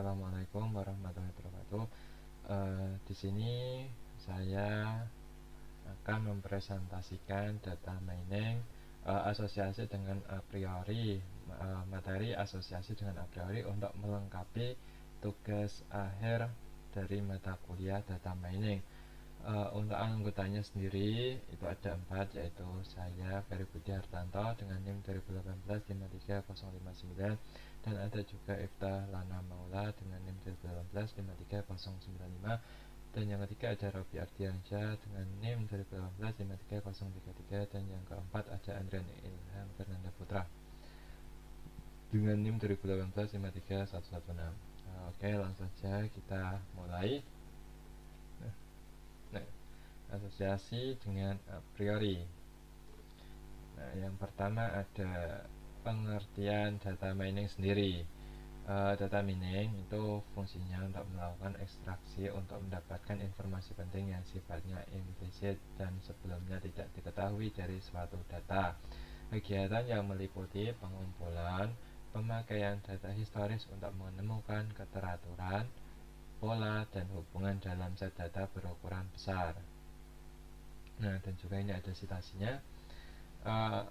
Assalamualaikum warahmatullahi wabarakatuh. Di sini saya akan mempresentasikan data mining asosiasi dengan a priori, materi asosiasi dengan a priori untuk melengkapi tugas akhir dari mata kuliah data mining. Untuk anggotanya sendiri itu ada 4, yaitu saya Ferry Budi Hartanto dengan NIM 2018-53059, dan ada juga Ifta Lana Maula dengan NIM 2018-53095, dan yang ketiga ada Robi Ardiansyah dengan NIM 2018-53033, dan yang keempat ada Andrian Ilham Fernanda Putra dengan NIM 2018-53116. Oke, langsung saja kita mulai. Asosiasi dengan a priori. Yang pertama ada pengertian data mining sendiri. Data mining itu fungsinya untuk melakukan ekstraksi untuk mendapatkan informasi penting yang sifatnya implisit dan sebelumnya tidak diketahui dari suatu data. Kegiatan yang meliputi pengumpulan, pemakaian data historis untuk menemukan keteraturan, pola, dan hubungan dalam set data berukuran besar. Nah, dan juga ini ada citasinya.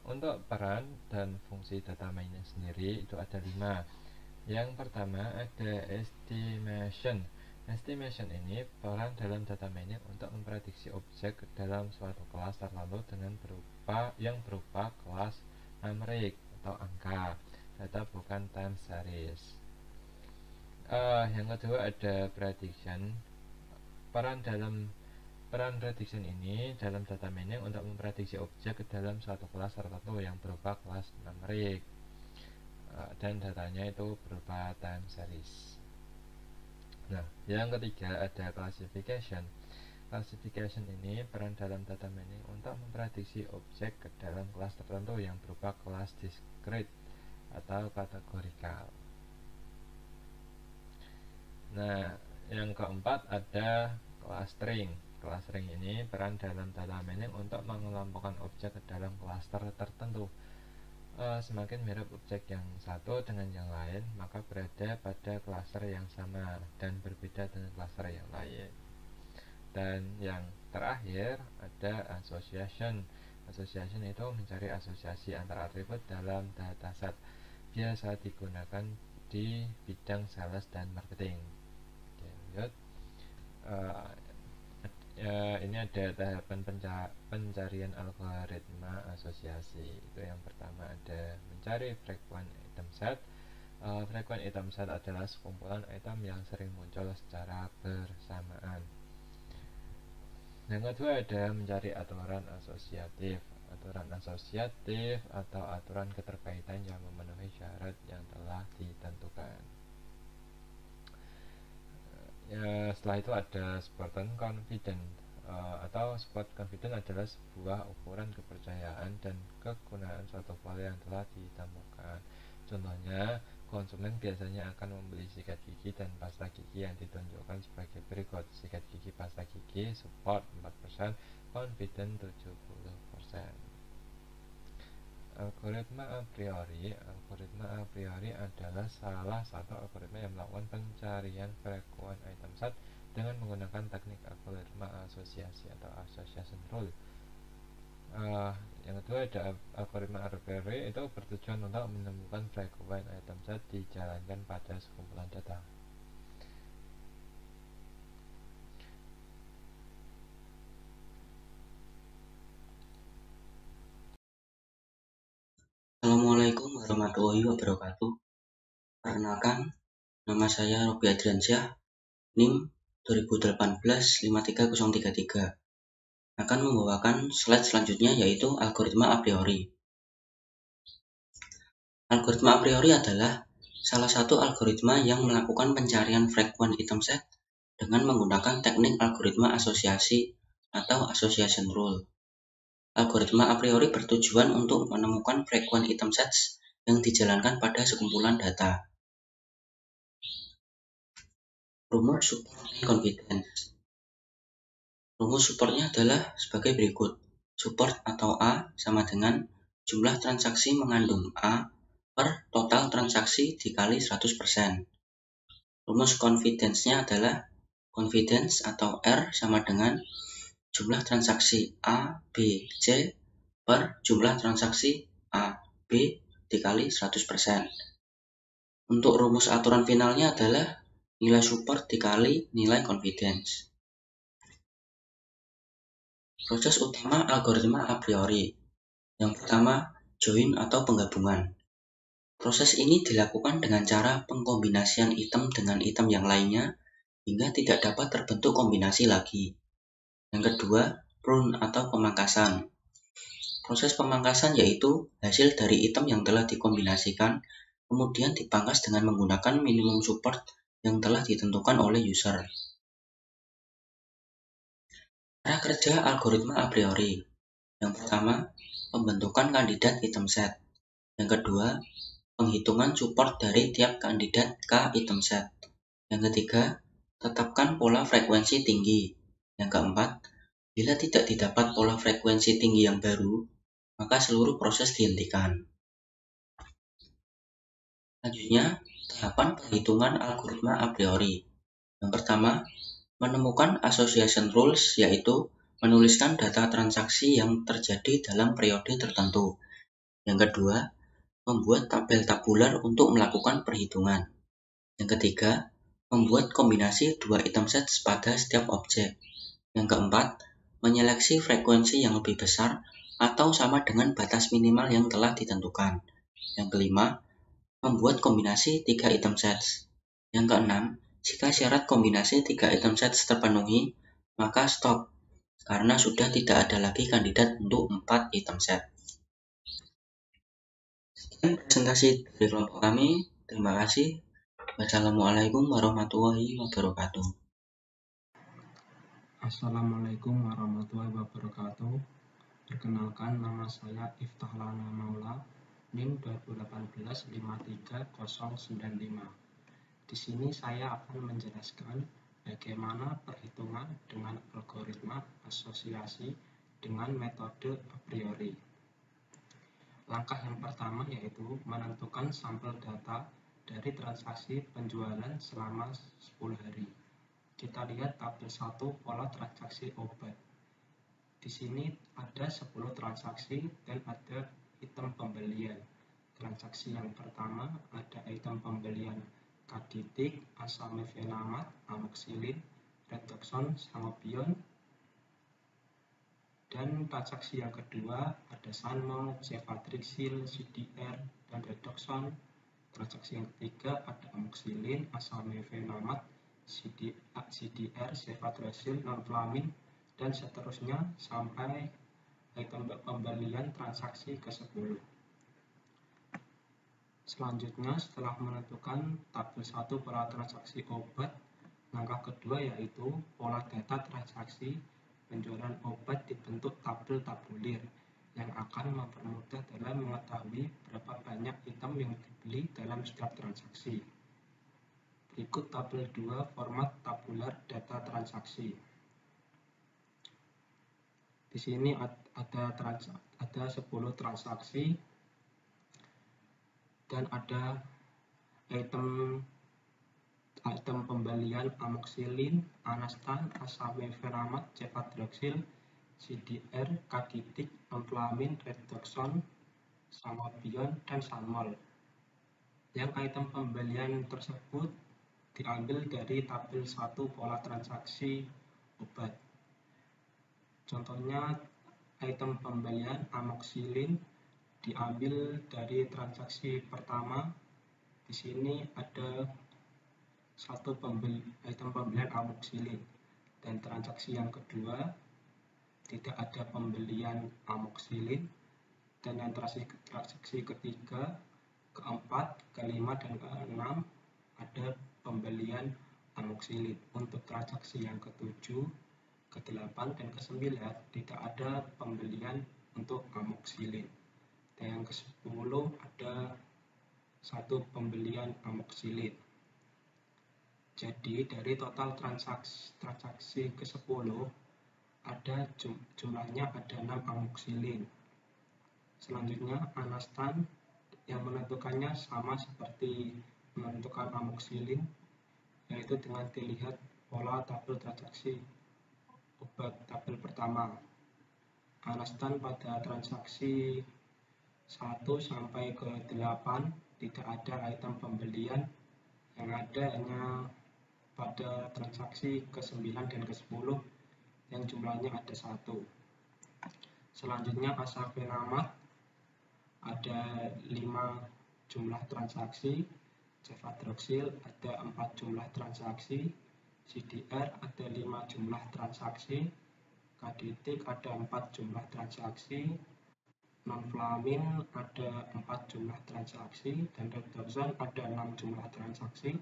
Untuk peran dan fungsi data mining sendiri itu ada 5. Yang pertama ada estimation. Estimation ini peran dalam data mining untuk memprediksi objek dalam suatu kelas tertentu dengan berupa kelas numerik atau angka. Data bukan time series. Yang kedua ada prediction. Peran prediction ini dalam data mining untuk memprediksi objek ke dalam suatu kelas tertentu yang berupa kelas numerik, dan datanya itu berupa time series. Nah, yang ketiga ada classification. Classification ini peran dalam data mining untuk memprediksi objek ke dalam kelas tertentu yang berupa kelas discrete atau kategorikal. Nah, yang keempat ada clustering. Clustering ini peran dalam data mining untuk mengelompokkan objek ke dalam klaster tertentu. Semakin mirip objek yang satu dengan yang lain, maka berada pada klaster yang sama dan berbeda dengan klaster yang lain. Dan yang terakhir ada association. Association itu mencari asosiasi antar atribut dalam dataset. Biasa digunakan di bidang sales dan marketing. Oke, ini ada tahapan pencarian algoritma asosiasi. Itu yang pertama ada mencari frequent item set. Frequent item set adalah sekumpulan item yang sering muncul secara bersamaan. Yang kedua ada mencari aturan asosiatif. Aturan asosiatif atau aturan keterkaitan yang memenuhi syarat yang telah ditentukan. Setelah itu ada spot confident, atau spot confident adalah sebuah ukuran kepercayaan dan kegunaan suatu pola yang telah ditemukan. Contohnya, konsumen biasanya akan membeli sikat gigi dan pasta gigi yang ditunjukkan sebagai berikut. Sikat gigi, pasta gigi, spot 4%, confident 70%. Algoritma a priori. Algoritma a priori adalah salah satu algoritma yang melakukan pencarian frequent item set dengan menggunakan teknik algoritma asosiasi atau association rule. Yang kedua ada algoritma a priori, itu bertujuan untuk menemukan frequent item set dijalankan pada sekumpulan data. Assalamualaikum warahmatullahi wabarakatuh. Perkenalkan, nama saya Robi Ardiansyah, NIM 2018-53033. Akan membawakan slide selanjutnya, yaitu algoritma a priori. Algoritma a priori adalah salah satu algoritma yang melakukan pencarian frequent item set dengan menggunakan teknik algoritma asosiasi atau association rule. Algoritma a priori bertujuan untuk menemukan frequent item sets yang dijalankan pada sekumpulan data. Rumus support confidence. Rumus supportnya adalah sebagai berikut. Support atau A sama dengan jumlah transaksi mengandung A per total transaksi dikali 100%. Rumus confidence-nya adalah confidence atau R sama dengan jumlah transaksi A, B, C per jumlah transaksi A, B dikali 100%. Untuk rumus aturan finalnya adalah nilai support dikali nilai confidence. Proses utama algoritma a priori. Yang pertama, join atau penggabungan. Proses ini dilakukan dengan cara pengkombinasian item dengan item yang lainnya hingga tidak dapat terbentuk kombinasi lagi. Yang kedua, prune atau pemangkasan. Proses pemangkasan yaitu hasil dari item yang telah dikombinasikan kemudian dipangkas dengan menggunakan minimum support yang telah ditentukan oleh user. Cara kerja algoritma a priori. Yang pertama, pembentukan kandidat item set. Yang kedua, penghitungan support dari tiap kandidat ke item set. Yang ketiga, tetapkan pola frekuensi tinggi. Yang keempat, bila tidak didapat pola frekuensi tinggi yang baru, maka seluruh proses dihentikan. Selanjutnya, tahapan perhitungan algoritma a priori. Yang pertama, menemukan association rules, yaitu menuliskan data transaksi yang terjadi dalam periode tertentu. Yang kedua, membuat tabel tabular untuk melakukan perhitungan. Yang ketiga, membuat kombinasi dua item set pada setiap objek. Yang keempat, menyeleksi frekuensi yang lebih besar atau sama dengan batas minimal yang telah ditentukan. Yang kelima, membuat kombinasi 3 item sets. Yang keenam, jika syarat kombinasi 3 item sets terpenuhi, maka stop, karena sudah tidak ada lagi kandidat untuk 4 item set. Sekian presentasi dari kelompok kami. Terima kasih. Wassalamualaikum warahmatullahi wabarakatuh. Assalamualaikum warahmatullahi wabarakatuh. Perkenalkan, nama saya Iftahlana Maula, NIM 2018-53095. Di sini saya akan menjelaskan bagaimana perhitungan dengan algoritma asosiasi dengan metode a priori. Langkah yang pertama yaitu menentukan sampel data dari transaksi penjualan selama 10 hari. Kita lihat tabel 1 pola transaksi obat. Di sini ada 10 transaksi dan ada item pembelian. Transaksi yang pertama ada item pembelian kaditik, asamifenamat, amoxicillin, redoxon, sangobion. Dan transaksi yang kedua ada sanmol, cefatrixil, CDR, dan redoxon. Transaksi yang ketiga ada amoxicillin, asamifenamat, CDR, cefatrexil, nonflamin, dan seterusnya sampai item pembelian transaksi ke-10. Selanjutnya, setelah menentukan tabel 1 pola transaksi obat, langkah kedua yaitu pola data transaksi penjualan obat dibentuk tabel tabulir yang akan mempermudah dalam mengetahui berapa banyak item yang dibeli dalam setiap transaksi. Berikut tabel 2 format tabular data transaksi. Di sini ada 10 transaksi dan ada item pembelian amoxicillin, anastan, asamifenamat, cefatrexil, CDR, kaditik, nonflamin, redoxon, sangobion, dan sanmol. Yang item pembelian tersebut diambil dari tabel 1 pola transaksi obat. Contohnya, item pembelian amoxicillin diambil dari transaksi pertama. Di sini ada item pembelian amoxicillin, dan transaksi yang kedua tidak ada pembelian amoxicillin, dan yang transaksi ketiga, keempat, kelima, dan keenam ada pembelian amoxicillin. Untuk transaksi yang ke-7, ke-8, dan ke-9 tidak ada pembelian untuk amoxicillin. Dan yang ke-10 ada 1 pembelian amoxicillin. Jadi dari total transaksi ke-10 ada jumlahnya ada 6 amoxicillin. Selanjutnya, anastan yang menentukannya sama seperti menentukan amoxicillin, yaitu dengan dilihat pola tabel transaksi obat tabel pertama. Alastan pada transaksi 1 sampai ke 8 tidak ada item pembelian, yang ada hanya pada transaksi ke-9 dan ke-10 yang jumlahnya ada 1. Selanjutnya asafenamat ada 5 jumlah transaksi, cefadroxil ada 4 jumlah transaksi, CDR ada 5 jumlah transaksi, kaditik ada 4 jumlah transaksi, nonflamin ada 4 jumlah transaksi, dan redoxon ada 6 jumlah transaksi,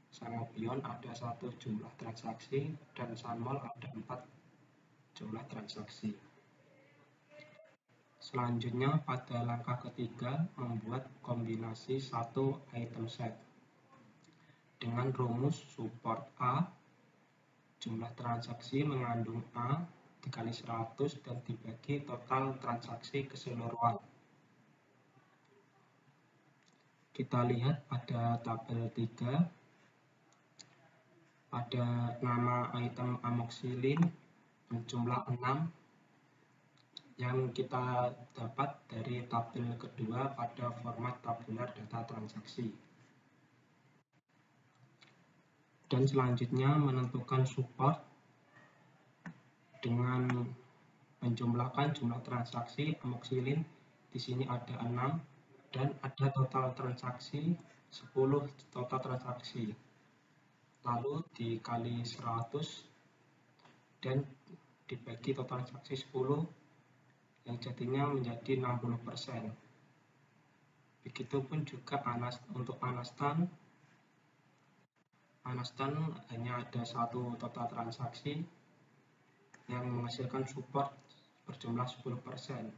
sangobion ada 1 jumlah transaksi, dan sanmol ada 4 jumlah transaksi. Selanjutnya pada langkah ketiga membuat kombinasi satu item set dengan rumus support A, jumlah transaksi mengandung A dikali 100 dan dibagi total transaksi keseluruhan. Kita lihat pada tabel 3, pada nama item amoxicillin berjumlah 6 yang kita dapat dari tabel kedua pada format tabular data transaksi. Dan selanjutnya menentukan support dengan menjumlahkan jumlah transaksi amoxicillin. Di sini ada 6 dan ada total transaksi 10 total transaksi. Lalu dikali 100 dan dibagi total transaksi 10 yang jadinya menjadi 60%. Begitupun juga untuk Alastan hanya ada 1 total transaksi yang menghasilkan support berjumlah 10%.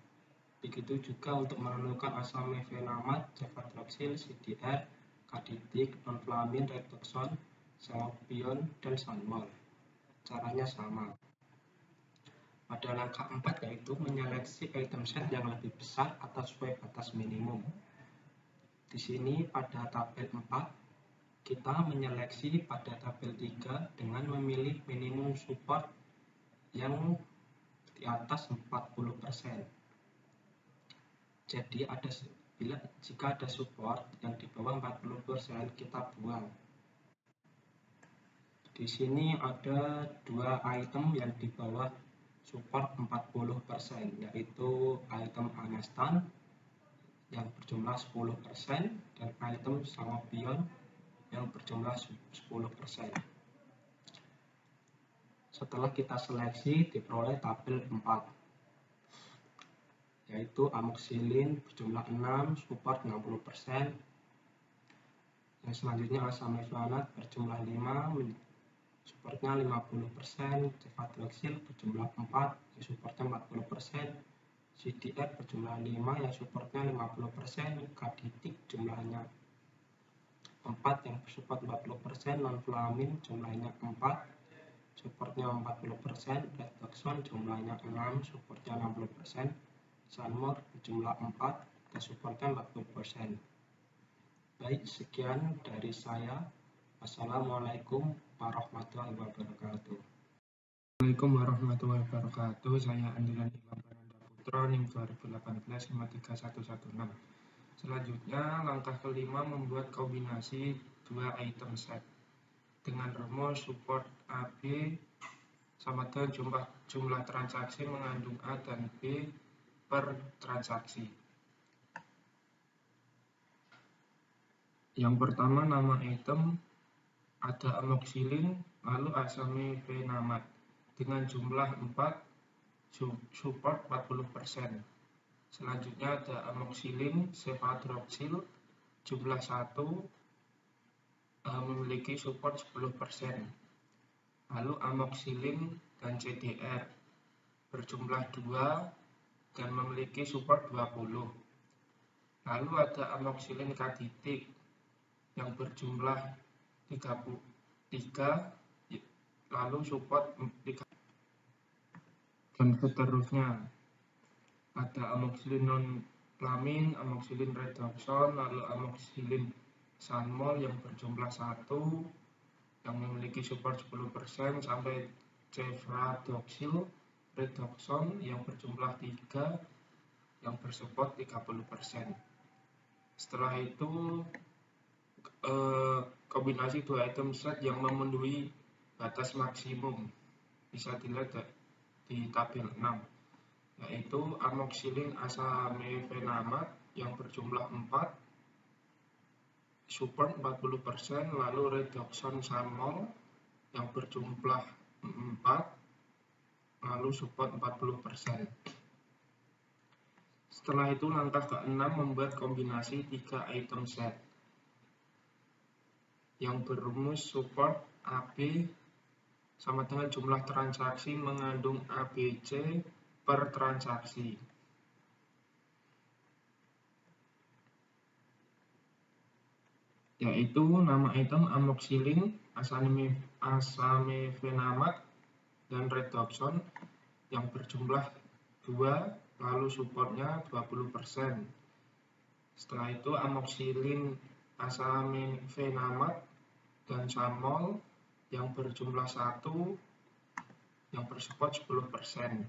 Begitu juga untuk menentukan asamefenamat, cefadroxil, CDR, kaditik, nonflamin, redoxon, sangobion, dan sanmol. Caranya sama. Pada langkah 4 yaitu menyeleksi item set yang lebih besar atau sesuai batas minimum. Di sini pada tabel 4 kita menyeleksi pada tabel 3 dengan memilih minimum support yang di atas 40%. Jadi jika ada support yang di bawah 40% kita buang. Di sini ada 2 item yang di bawah support 40%, yaitu item Alastan yang berjumlah 10% dan item sangobion yang berjumlah 10%. Setelah kita seleksi diperoleh tabel 4, yaitu amoxicillin berjumlah 6, support 60%. Yang selanjutnya asamefenat berjumlah 5, supportnya 50%, cefadroxil berjumlah 4, yang supportnya 40%, CDR berjumlah 5, yang supportnya 50%, kaditik jumlahnya 4, yang support 40%, nonflamin jumlahnya 4, supportnya 40%, redoxon jumlahnya 6, supportnya 60%, sanmol berjumlah 4, dan supportnya 40%. Baik, sekian dari saya. Wassalamualaikum warahmatullahi wabarakatuh. Assalamualaikum warahmatullahi wabarakatuh. Saya Andiran Ilham Prananda Putra, NIM 2018-53116. Selanjutnya, langkah kelima membuat kombinasi 2 item set dengan rumus support AB sama dengan jumlah transaksi mengandung A dan B per transaksi. Yang pertama, nama item ada amoxicillin, lalu asamefenamat dengan jumlah 4, support 40%. Selanjutnya ada amoxicillin, cefadroxil, jumlah 1, memiliki support 10%. Lalu amoxicillin dan CDR berjumlah 2 dan memiliki support 20. Lalu ada amoxicillin kaditik yang berjumlah 33, lalu support 3, dan seterusnya. Ada amoxicillin nonflamin, amoxicillin redoxon, lalu amoxicillin sanmol yang berjumlah 1, yang memiliki support 10% sampai cefradoxil redoxon yang berjumlah 3 yang bersupport 30%. Setelah itu kombinasi 2 item set yang memenuhi batas maksimum bisa dilihat di tabel 6, yaitu amoxicillin asamefenamat yang berjumlah 4, support 40%, lalu redoxon sanmol yang berjumlah 4, lalu support 40%. Setelah itu langkah ke-6 membuat kombinasi 3 item set yang berumus support AB sama dengan jumlah transaksi mengandung ABC per transaksi. Yaitu nama item amoxicillin asamefenamat dan redoxon yang berjumlah 2, lalu supportnya 20%. Setelah itu amoxicillin asamefenamat dan sanmol yang berjumlah 1 yang bersupport 10%.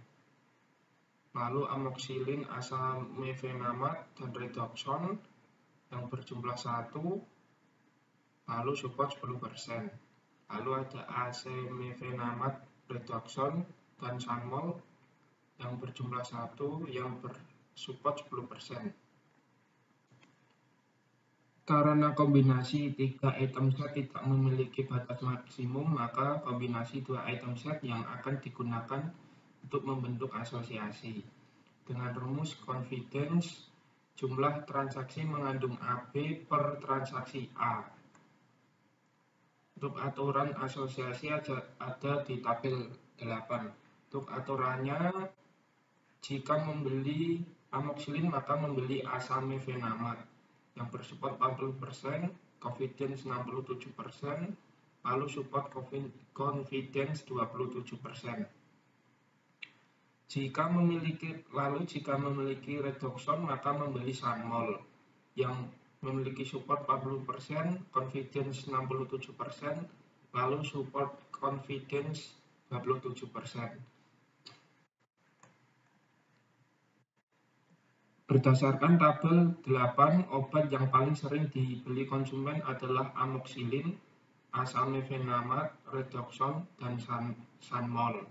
Lalu amoxicillin asamefenamat dan redoxon yang berjumlah 1 lalu support 10%. Lalu ada asamefenamat, redoxon dan sanmol yang berjumlah 1 yang bersupport 10%. Karena kombinasi 3 item set tidak memiliki batas maksimum, maka kombinasi 2 item set yang akan digunakan untuk membentuk asosiasi. Dengan rumus confidence, jumlah transaksi mengandung AB per transaksi A. Untuk aturan asosiasi ada di tabel 8. Untuk aturannya, jika membeli amoxicillin maka membeli asamefenamat yang bersupport 40%, confidence 67%, lalu support confidence 27%. Jika memiliki redoxon maka membeli sanmol yang memiliki support 40%, confidence 67%, lalu support confidence 27%. Berdasarkan tabel 8, obat yang paling sering dibeli konsumen adalah amoxicillin, asamefenamat, redoxon, dan sanmol.